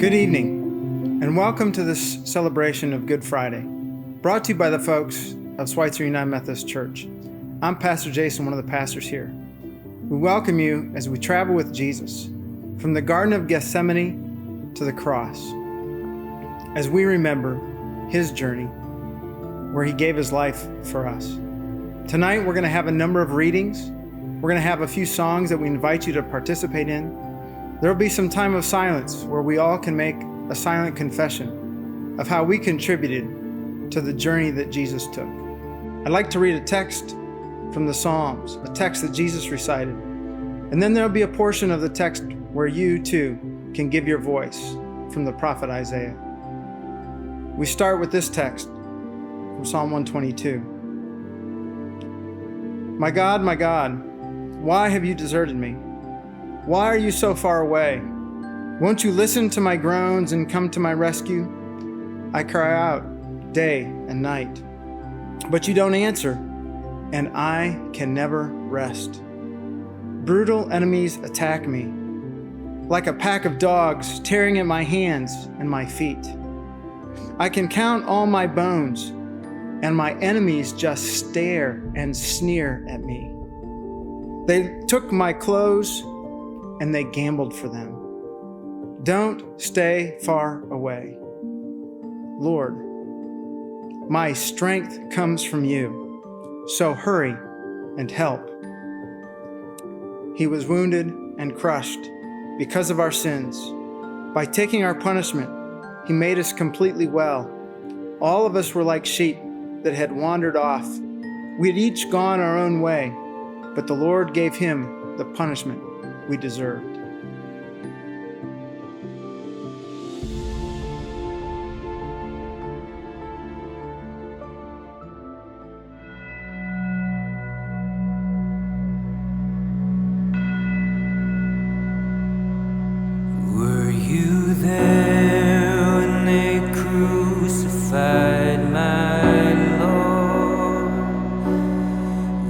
Good evening, and welcome to this celebration of Good Friday, brought to you by the folks of Schweitzer United Methodist Church. I'm Pastor Jason, one of the pastors here. We welcome you as we travel with Jesus from the Garden of Gethsemane to the cross, as we remember his journey where he gave his life for us. Tonight, we're going to have a number of readings. We're going to have a few songs that we invite you to participate in. There will be some time of silence where we all can make a silent confession of how we contributed to the journey that Jesus took. I'd like to read a text from the Psalms, a text that Jesus recited. And then there'll be a portion of the text where you too can give your voice from the prophet Isaiah. We start with this text from Psalm 122. My God, why have you deserted me? Why are you so far away? Won't you listen to my groans and come to my rescue? I cry out day and night, but you don't answer, and I can never rest. Brutal enemies attack me, like a pack of dogs tearing at my hands and my feet. I can count all my bones, and my enemies just stare and sneer at me. They took my clothes and they gambled for them. Don't stay far away. Lord, my strength comes from you, so hurry and help. He was wounded and crushed because of our sins. By taking our punishment, he made us completely well. All of us were like sheep that had wandered off. We had each gone our own way, but the Lord gave him the punishment we deserved. Were you there when they crucified my Lord?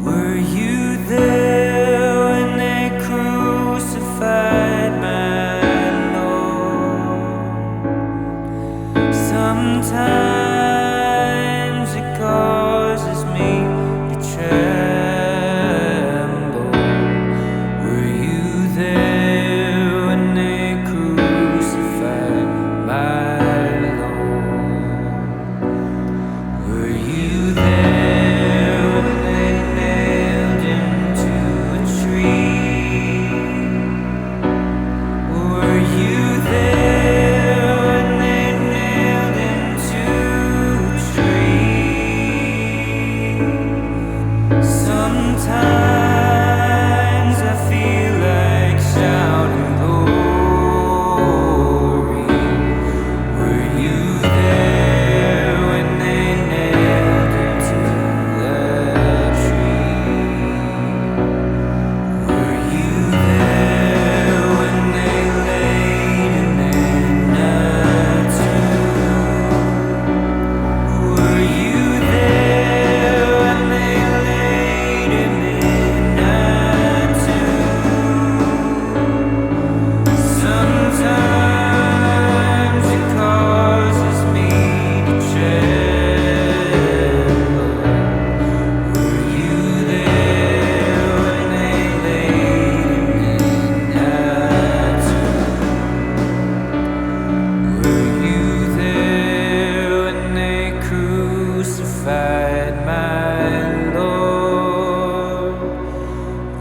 Were you there when they crucified my Lord? Sometimes it causes me to tremble. Were you there when they crucified my Lord? Were you there when they nailed him to a tree? Were you there when they nailed him to a tree? Sometimes I feel like shouting glory. Were you there when they nailed him to the tree? Were you there when they laid him in a tomb? Were you there when they laid him in a tomb? Sometimes it causes me to tremble. Were you there when they laid him in a tomb? Were you there when they crucified my Lord?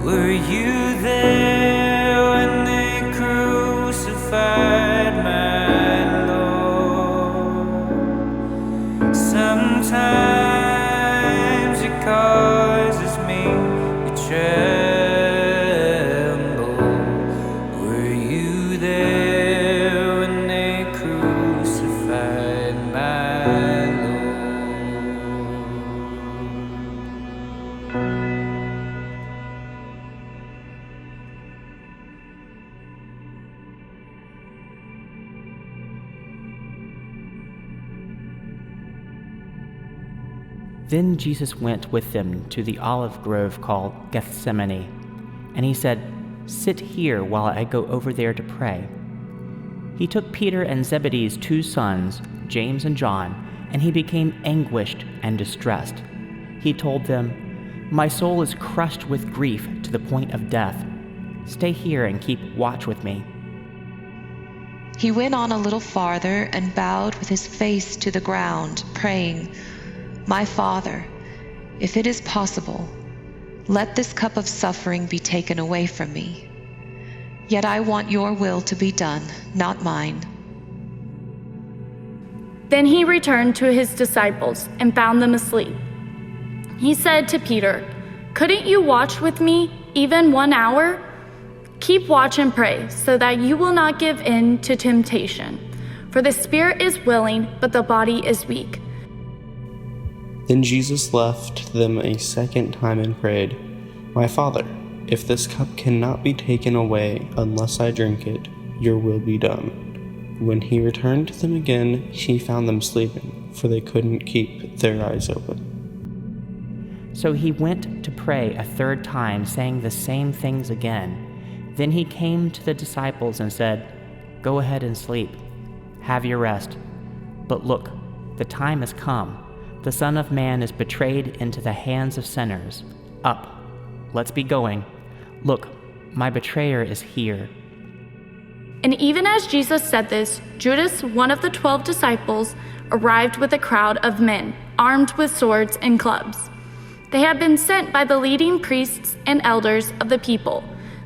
Were you there when they crucified my Lord? Sometimes it causes me to tremble. Were you there when they crucified my Then Jesus went with them to the olive grove called Gethsemane, and he said, "Sit here while I go over there to pray." He took Peter and Zebedee's 2 sons, James and John, and he became anguished and distressed. He told them, "My soul is crushed with grief to the point of death. Stay here and keep watch with me." He went on a little farther and bowed with his face to the ground, praying, "My Father, if it is possible, let this cup of suffering be taken away from me. Yet I want your will to be done, not mine." Then he returned to his disciples and found them asleep. He said to Peter, "Couldn't you watch with me even 1 hour? Keep watch and pray, so that you will not give in to temptation. For the spirit is willing, but the body is weak." Then Jesus left them a second time and prayed, "My Father, if this cup cannot be taken away unless I drink it, your will be done." When he returned to them again, he found them sleeping, for they couldn't keep their eyes open. So he went to pray a 3rd time, saying the same things again. Then he came to the disciples and said, "Go ahead and sleep. Have your rest. But look, the time has come. The Son of Man is betrayed into the hands of sinners. Up, let's be going. Look, my betrayer is here." And even as Jesus said this, Judas, one of the 12 disciples, arrived with a crowd of men, armed with swords and clubs. They had been sent by the leading priests and elders of the people.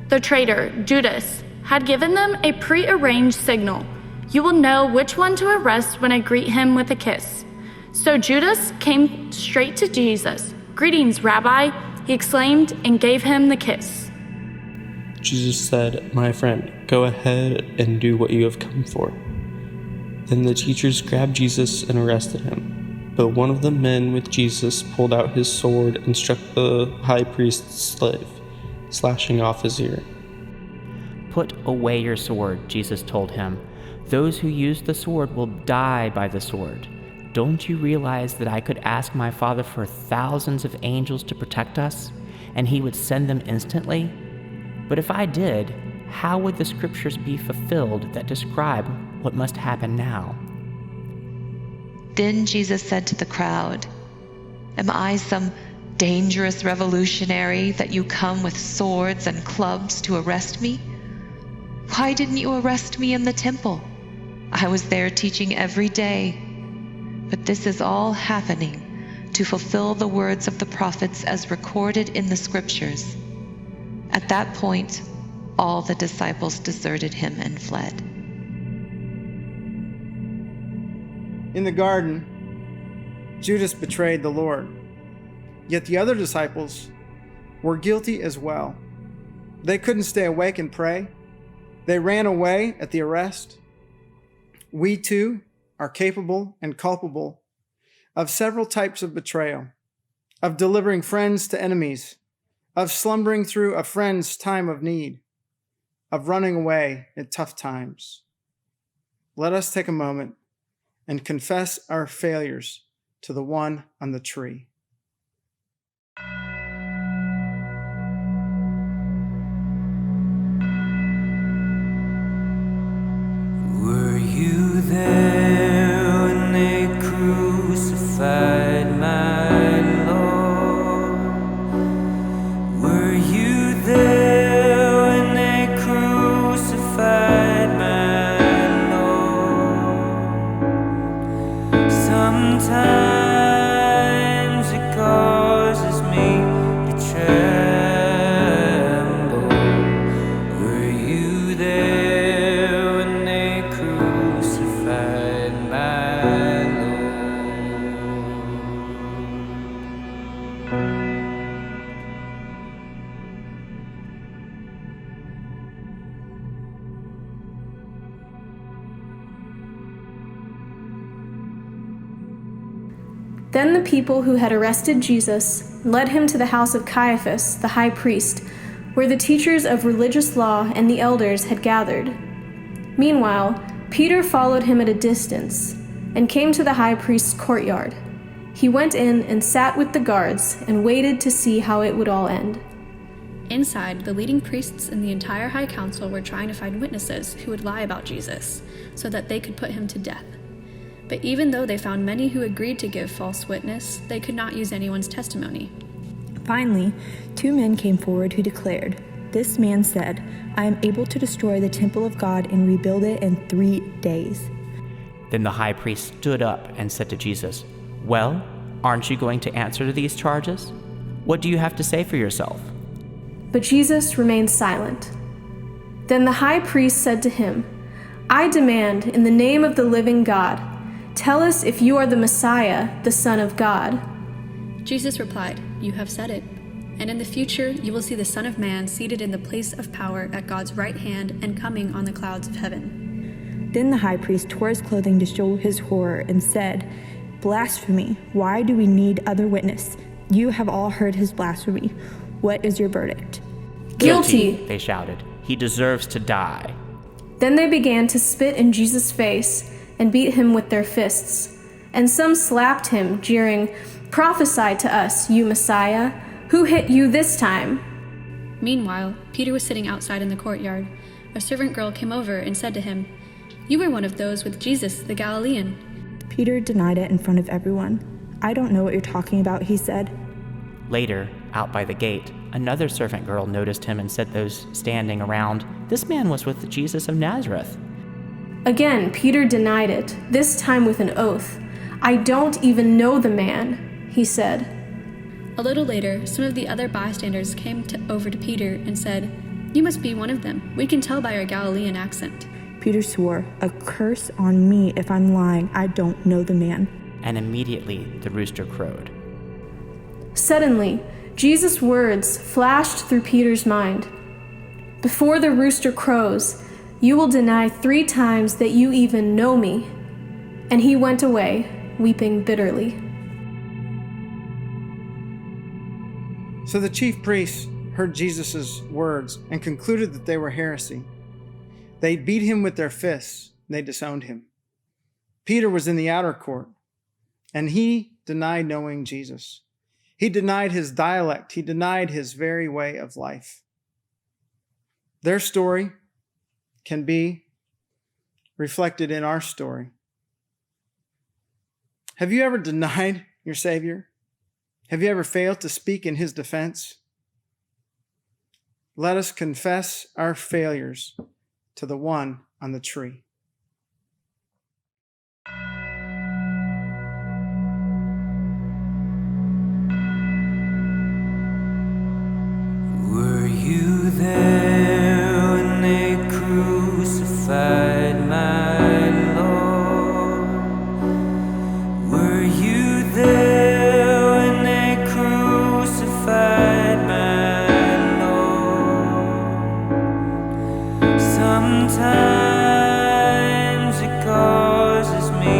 The traitor, Judas, had given them a pre-arranged signal. "You will know which one to arrest when I greet him with a kiss." So Judas came straight to Jesus. "Greetings, Rabbi," he exclaimed, and gave him the kiss. Jesus said, "My friend, go ahead and do what you have come for." Then the teachers grabbed Jesus and arrested him. But one of the men with Jesus pulled out his sword and struck the high priest's slave, slashing off his ear. "Put away your sword," Jesus told him. "Those who use the sword will die by the sword. Don't you realize that I could ask my Father for thousands of angels to protect us, and he would send them instantly? But if I did, how would the scriptures be fulfilled that describe what must happen now?" Then Jesus said to the crowd, "Am I some dangerous revolutionary that you come with swords and clubs to arrest me? Why didn't you arrest me in the temple? I was there teaching every day. But this is all happening to fulfill the words of the prophets as recorded in the scriptures." At that point, all the disciples deserted him and fled. In the garden, Judas betrayed the Lord. Yet the other disciples were guilty as well. They couldn't stay awake and pray. They ran away at the arrest. We too are capable and culpable of several types of betrayal, of delivering friends to enemies, of slumbering through a friend's time of need, of running away at tough times. Let us take a moment and confess our failures to the one on the tree. Were you there when they crucified my Lord? Were you there when they crucified my Lord? Sometimes it causes me to tremble. Were you there when they crucified my Then the people who had arrested Jesus led him to the house of Caiaphas, the high priest, where the teachers of religious law and the elders had gathered. Meanwhile, Peter followed him at a distance and came to the high priest's courtyard. He went in and sat with the guards and waited to see how it would all end. Inside, the leading priests and the entire high council were trying to find witnesses who would lie about Jesus, so that they could put him to death. But even though they found many who agreed to give false witness, they could not use anyone's testimony. Finally, 2 men came forward who declared, "This man said, I am able to destroy the temple of God and rebuild it in 3 days." Then the high priest stood up and said to Jesus, "Well, aren't you going to answer to these charges? What do you have to say for yourself?" But Jesus remained silent. Then the high priest said to him, "I demand, in the name of the living God, tell us if you are the Messiah, the Son of God." Jesus replied, "You have said it. And in the future you will see the Son of Man seated in the place of power at God's right hand and coming on the clouds of heaven." Then the high priest tore his clothing to show his horror and said, "Blasphemy! Why do we need other witness? You have all heard his blasphemy. What is your verdict?" "Guilty," they shouted. "He deserves to die." Then they began to spit in Jesus' face and beat him with their fists. And some slapped him, jeering, "Prophesy to us, you Messiah. Who hit you this time?" Meanwhile, Peter was sitting outside in the courtyard. A servant girl came over and said to him, "You were one of those with Jesus, the Galilean." Peter denied it in front of everyone. "I don't know what you're talking about," he said. Later, out by the gate, another servant girl noticed him and said to those standing around, "This man was with Jesus of Nazareth." Again, Peter denied it, this time with an oath. "I don't even know the man," he said. A little later, some of the other bystanders came over to Peter and said, "You must be one of them. We can tell by your Galilean accent." Peter swore, "A curse on me if I'm lying. I don't know the man." And immediately the rooster crowed. Suddenly, Jesus' words flashed through Peter's mind. "Before the rooster crows, you will deny 3 times that you even know me." And he went away, weeping bitterly. So the chief priests heard Jesus' words and concluded that they were heresy. They beat him with their fists. They disowned him. Peter was in the outer court, and he denied knowing Jesus. He denied his dialect. He denied his very way of life. Their story can be reflected in our story. Have you ever denied your Savior? Have you ever failed to speak in his defense? Let us confess our failures to the one on the tree. Were you there when they crucified my Lord? Were you there when they crucified my Lord? Sometimes it causes me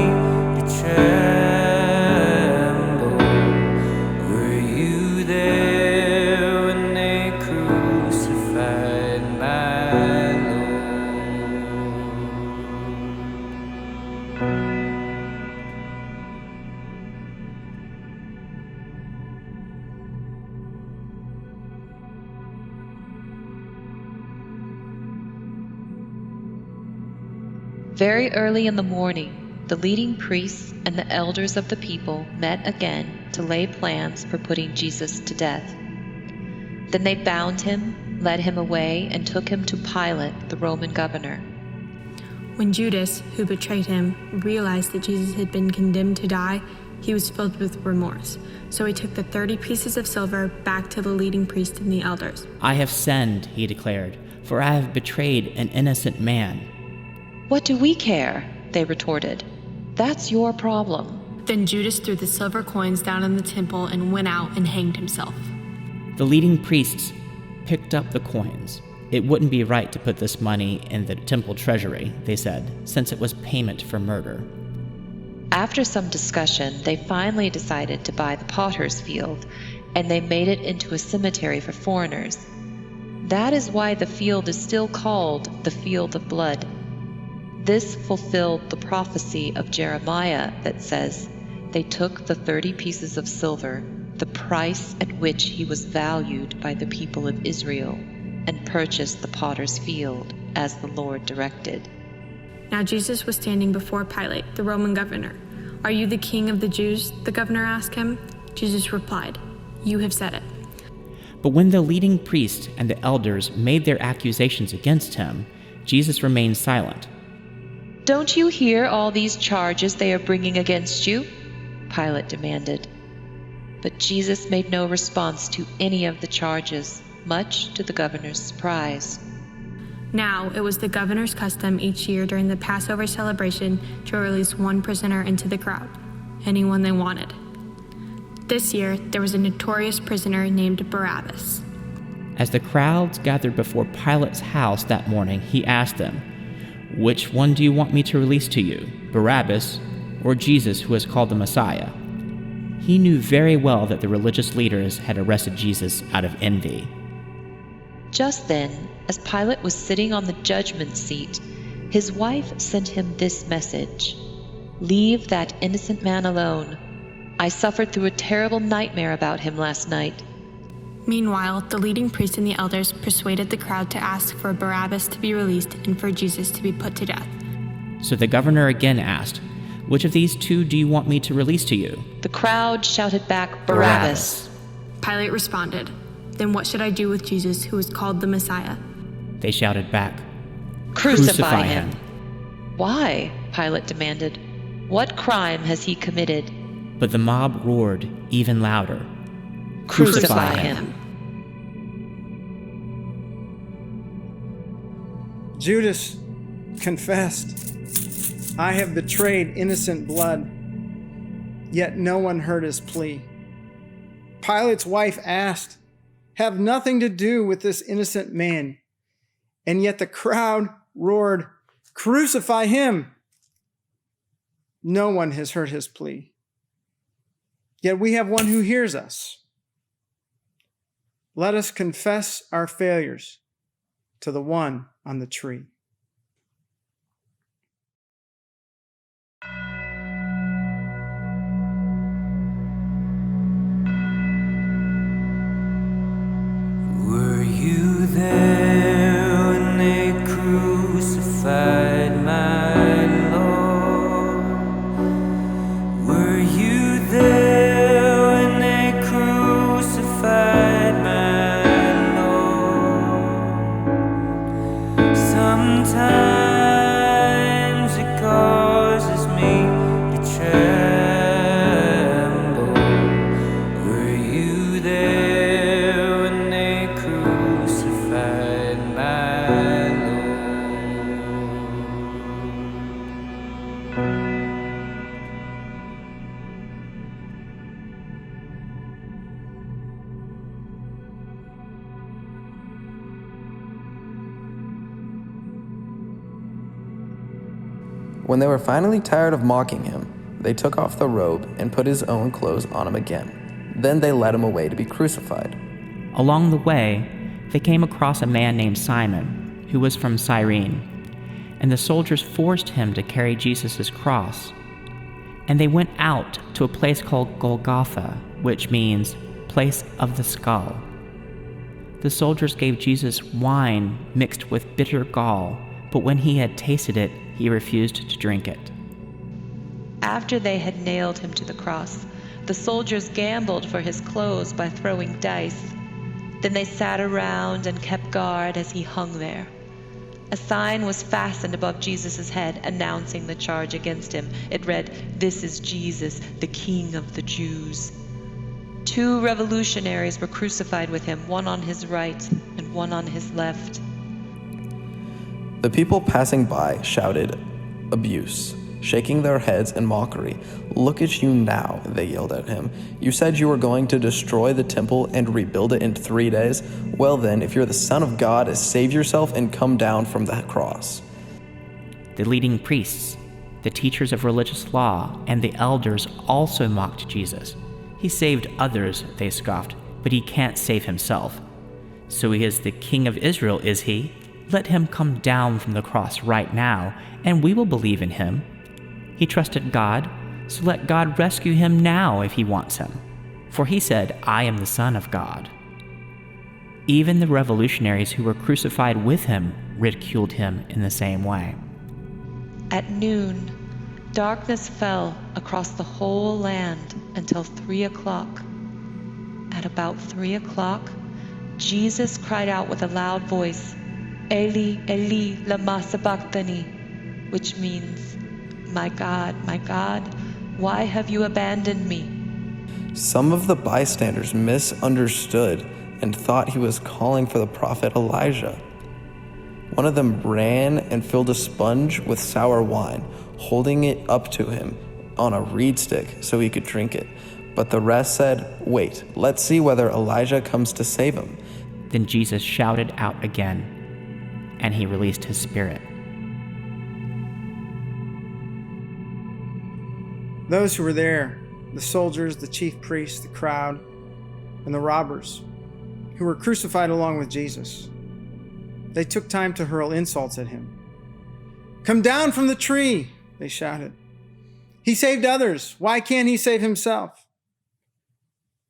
to tremble. Were you there when they crucified my Very early in the morning, the leading priests and the elders of the people met again to lay plans for putting Jesus to death. Then they bound him, led him away, and took him to Pilate, the Roman governor. When Judas, who betrayed him, realized that Jesus had been condemned to die, he was filled with remorse. So he took the 30 pieces of silver back to the leading priests and the elders. "I have sinned," he declared, "for I have betrayed an innocent man." "What do we care?" they retorted. "That's your problem." Then Judas threw the silver coins down in the temple and went out and hanged himself. The leading priests picked up the coins. It wouldn't be right to put this money in the temple treasury, they said, since it was payment for murder. After some discussion, they finally decided to buy the potter's field, and they made it into a cemetery for foreigners. That is why the field is still called the Field of Blood. This fulfilled the prophecy of Jeremiah that says, "They took the 30 pieces of silver, the price at which he was valued by the people of Israel, and purchased the potter's field, as the Lord directed. Now Jesus was standing before Pilate, the Roman governor. "Are you the king of the Jews?" the governor asked him. Jesus replied, "You have said it." But when the leading priests and the elders made their accusations against him, Jesus remained silent. "Don't you hear all these charges they are bringing against you?" Pilate demanded. But Jesus made no response to any of the charges, much to the governor's surprise. Now it was the governor's custom each year during the Passover celebration to release one prisoner into the crowd, anyone they wanted. This year, there was a notorious prisoner named Barabbas. As the crowds gathered before Pilate's house that morning, he asked them, "Which one do you want me to release to you, Barabbas or Jesus, who is called the Messiah?" He knew very well that the religious leaders had arrested Jesus out of envy. Just then, as Pilate was sitting on the judgment seat, his wife sent him this message: "Leave that innocent man alone. I suffered through a terrible nightmare about him last night." Meanwhile, the leading priests and the elders persuaded the crowd to ask for Barabbas to be released and for Jesus to be put to death. So the governor again asked, "Which of these two do you want me to release to you?" The crowd shouted back, "Barabbas." Pilate responded, "Then what should I do with Jesus, who is called the Messiah?" They shouted back, "Crucify him." "Why?" Pilate demanded. "What crime has he committed?" But the mob roared even louder, "Crucify him." Judas confessed, "I have betrayed innocent blood," yet no one heard his plea. Pilate's wife asked, "Have nothing to do with this innocent man," and yet the crowd roared, "Crucify him." No one has heard his plea. Yet we have one who hears us. Let us confess our failures to the one on the tree. Were you there when they crucified my Lord? Were you there when they crucified my Lord? Sometimes it causes me to tremble. Were you there when they crucified my When they were finally tired of mocking him, they took off the robe and put his own clothes on him again. Then they led him away to be crucified. Along the way, they came across a man named Simon, who was from Cyrene, and the soldiers forced him to carry Jesus' cross. And they went out to a place called Golgotha, which means place of the skull. The soldiers gave Jesus wine mixed with bitter gall, but when he had tasted it, he refused to drink it. After they had nailed him to the cross, the soldiers gambled for his clothes by throwing dice. Then they sat around and kept guard as he hung there. A sign was fastened above Jesus' head announcing the charge against him. It read, "This is Jesus, the King of the Jews." 2 revolutionaries were crucified with him, one on his right and one on his left. The people passing by shouted abuse, shaking their heads in mockery. "Look at you now," they yelled at him. "You said you were going to destroy the temple and rebuild it in 3 days? Well then, if you're the Son of God, save yourself and come down from the cross." The leading priests, the teachers of religious law, and the elders also mocked Jesus. He saved others, they scoffed, but he can't save himself. So he is the King of Israel, is he? Let him come down from the cross right now, and we will believe in him. He trusted God, so let God rescue him now if he wants him. for he said, "I am the Son of God." Even the revolutionaries who were crucified with him ridiculed him in the same way. At noon, darkness fell across the whole land until 3 o'clock. At about 3 o'clock, Jesus cried out with a loud voice, "Eli, Eli, lama sabachthani," which means, my God, why have you abandoned me?" Some of the bystanders misunderstood and thought he was calling for the prophet Elijah. One of them ran and filled a sponge with sour wine, holding it up to him on a reed stick so he could drink it. But the rest said, "Wait, let's see whether Elijah comes to save him." Then Jesus shouted out again, and he released his spirit. Those who were there, the soldiers, the chief priests, the crowd, and the robbers who were crucified along with Jesus, they took time to hurl insults at him. "Come down from the tree," they shouted. "He saved others. Why can't he save himself?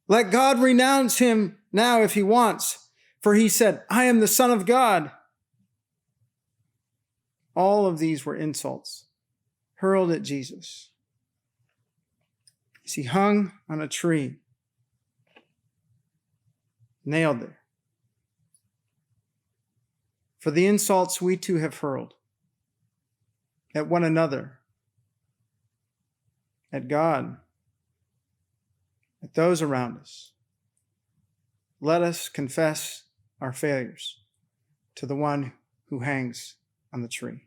Let God renounce him now if he wants, for he said, 'I am the Son of God.'" All of these were insults hurled at Jesus as he hung on a tree, nailed there. For the insults we too have hurled at one another, at God, at those around us. Let us confess our failures to the one who hangs on the tree.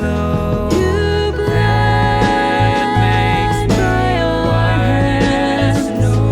flow that makes me white as snow.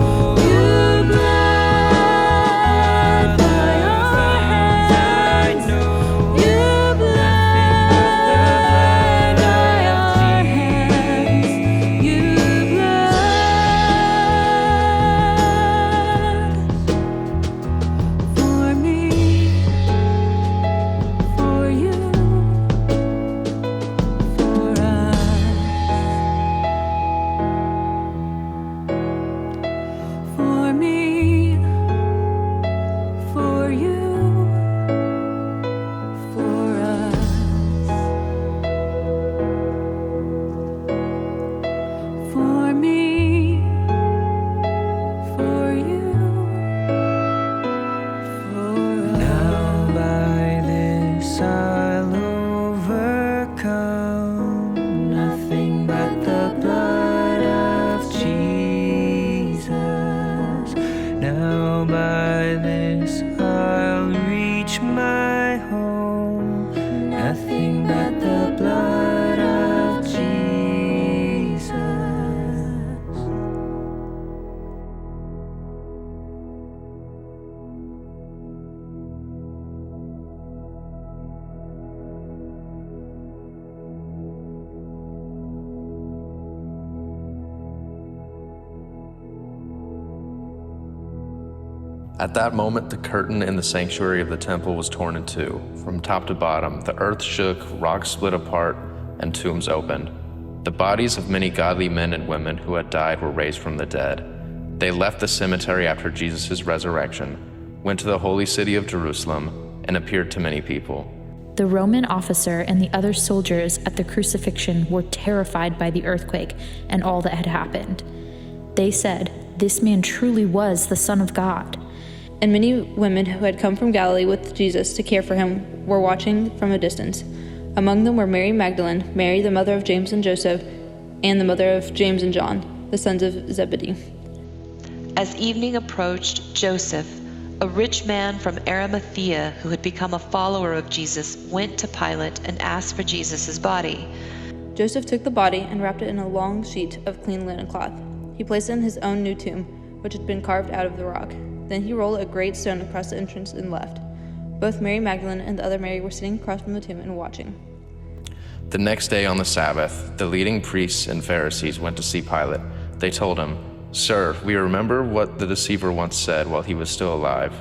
At that moment, the curtain in the sanctuary of the temple was torn in two. From top to bottom, the earth shook, rocks split apart, and tombs opened. The bodies of many godly men and women who had died were raised from the dead. They left the cemetery after Jesus' resurrection, went to the holy city of Jerusalem, and appeared to many people. The Roman officer and the other soldiers at the crucifixion were terrified by the earthquake and all that had happened. They said, "This man truly was the Son of God." And many women who had come from Galilee with Jesus to care for him were watching from a distance. Among them were Mary Magdalene, Mary the mother of James and Joseph, and the mother of James and John, the sons of Zebedee. As evening approached, Joseph, a rich man from Arimathea who had become a follower of Jesus, went to Pilate and asked for Jesus' body. Joseph took the body and wrapped it in a long sheet of clean linen cloth. He placed it in his own new tomb, which had been carved out of the rock. Then he rolled a great stone across the entrance and left. Both Mary Magdalene and the other Mary were sitting across from the tomb and watching. The next day on the Sabbath, the leading priests and Pharisees went to see Pilate. They told him, "Sir, we remember what the deceiver once said while he was still alive.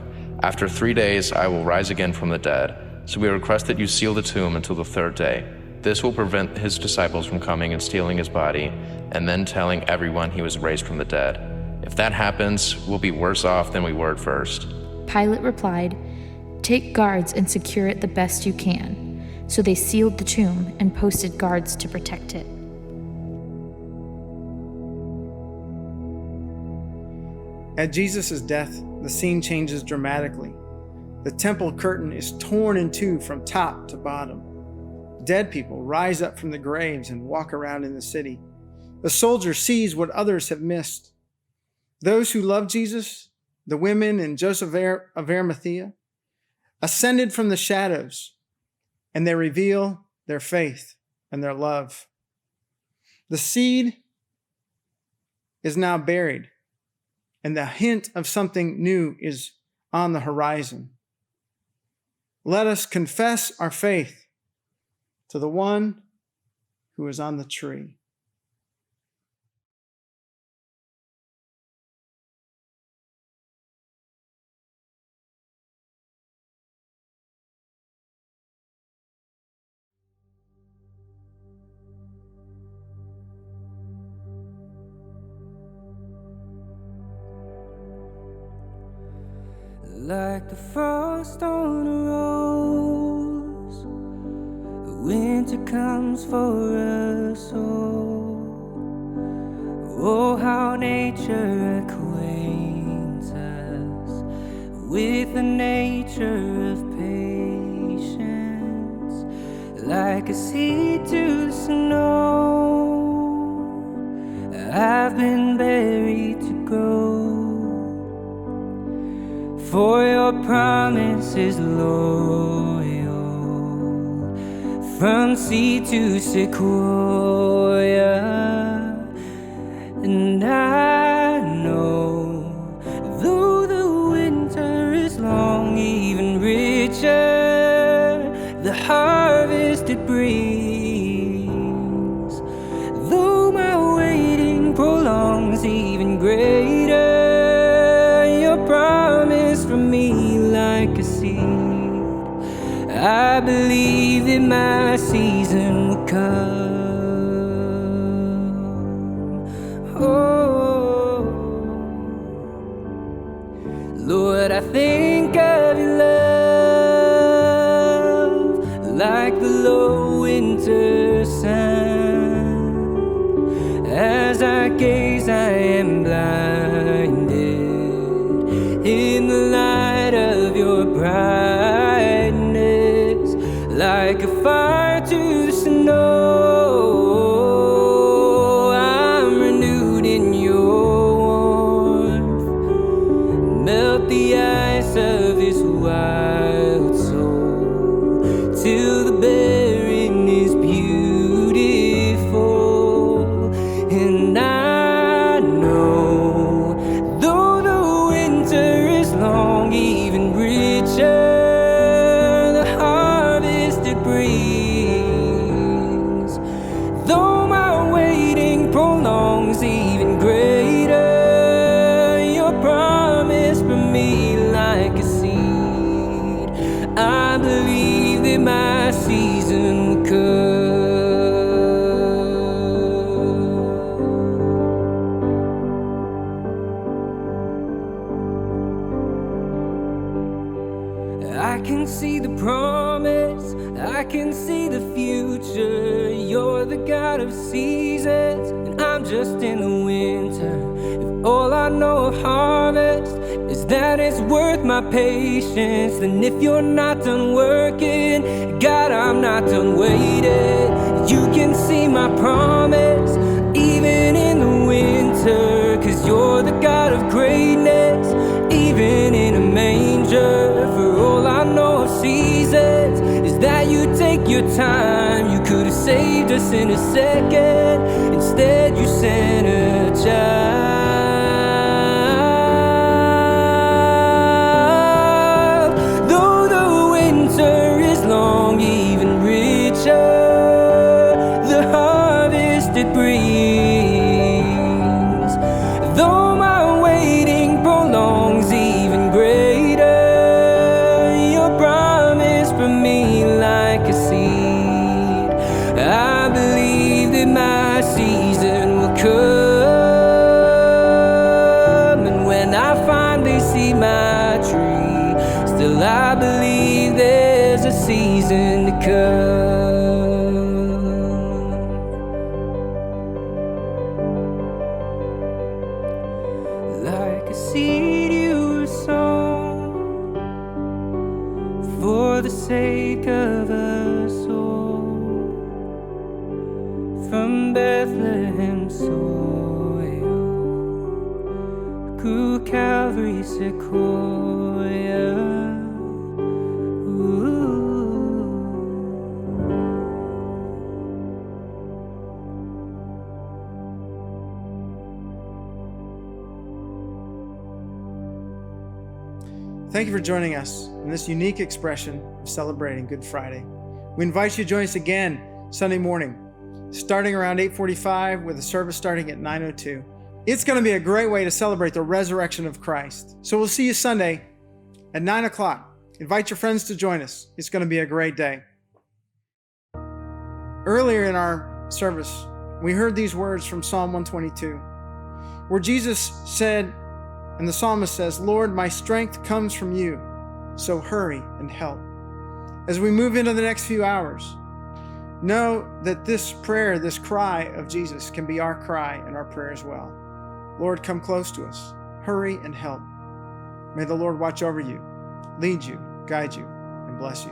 After 3 days I will rise again from the dead. So we request that you seal the tomb until the third day. This will prevent his disciples from coming and stealing his body, and then telling everyone he was raised from the dead. If that happens, we'll be worse off than we were at first." Pilate replied, "Take guards and secure it the best you can." So they sealed the tomb and posted guards to protect it. At Jesus' death, the scene changes dramatically. The temple curtain is torn in two from top to bottom. Dead people rise up from the graves and walk around in the city. The soldier sees what others have missed. Those who love Jesus, the women and Joseph of Arimathea, ascended from the shadows, and they reveal their faith and their love. The seed is now buried, and the hint of something new is on the horizon. Let us confess our faith to the one who is on the tree. Like the frost on a rose, winter comes for us all. Oh, how nature acquaints us with the nature of patience. Like a seed to the snow, I've been buried to grow. For your promise is loyal, front seat to Sequoia. And I know, though the winter is long, even richer the harvest it brings. Though my waiting prolongs, even greater your promise for me like a seed. I believe that my season will come. Oh, Lord, I think of your love like the low winter sun. As I gaze, I am blinded in the light of your brightness, like a fire to the snow. I'm renewed in your warmth. Melt the ice of this wild soul till the barren is beautiful. And I know, though the winter is long, even richer the harvest it brings. Though my waiting prolongs, even greater your promise for me like a seed. I believe that my season will come. I can see the promise, I can see the future. You're the God of seasons, and I'm just in the winter. If all I know of harvest is that it's worth my patience, then if you're not done working, God, I'm not done waiting. You can see my promise, even in the winter, 'cause you're the God of greatness, even in a manger. For all I know of seasons is that you take your time. You could have saved us in a second, instead you sent a child. Though the winter is long, even richer the harvest it brings. Though my waiting prolongs, even greater your promise for me like a seed. I believe that my season will come. And when I finally see my tree, still I believe there's a season to come. Like a seed you were sown for the sake of a soul, from Bethlehem soil grew Calvary sequoia. Ooh. Thank you for joining us in this unique expression of celebrating Good Friday. We invite you to join us again Sunday morning, starting around 8:45 with a service starting at 9:02. It's going to be a great way to celebrate the resurrection of Christ. So we'll see you Sunday at 9 o'clock. Invite your friends to join us. It's going to be a great day. Earlier in our service, we heard these words from Psalm 122, where Jesus said, and the psalmist says, "Lord, my strength comes from you, so hurry and help." As we move into the next few hours, know that this prayer, this cry of Jesus can be our cry and our prayer as well. Lord, come close to us. Hurry and help. May the Lord watch over you, lead you, guide you, and bless you.